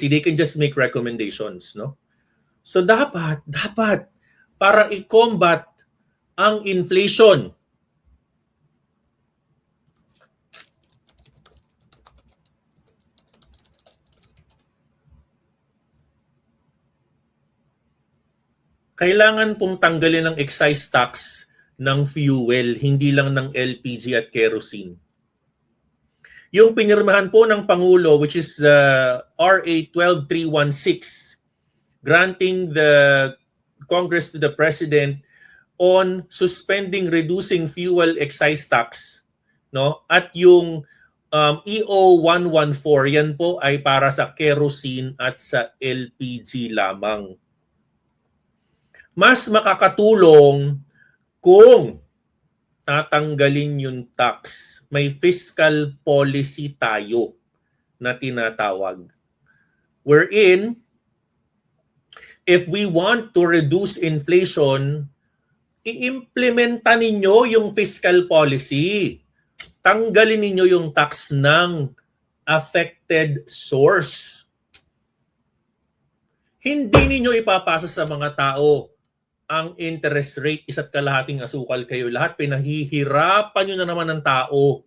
they can just make recommendations, no? So dapat para i-combat ang inflation, kailangan pong tanggalin ang excise tax ng fuel, hindi lang ng LPG at kerosene. Yung pinirmahan po ng Pangulo, which is RA 12316, granting the Congress to the President on suspending reducing fuel excise tax, no? At yung EO 114, yan po ay para sa kerosene at sa LPG lamang. Mas makakatulong kung tatanggalin yung tax. May fiscal policy tayo na tinatawag. Wherein, if we want to reduce inflation, i-implementa ninyo yung fiscal policy. Tanggalin ninyo yung tax ng affected source. Hindi ninyo ipapasa sa mga tao ang interest rate, 1.5 asukal kayo. Lahat pinahihirapan nyo na naman ng tao.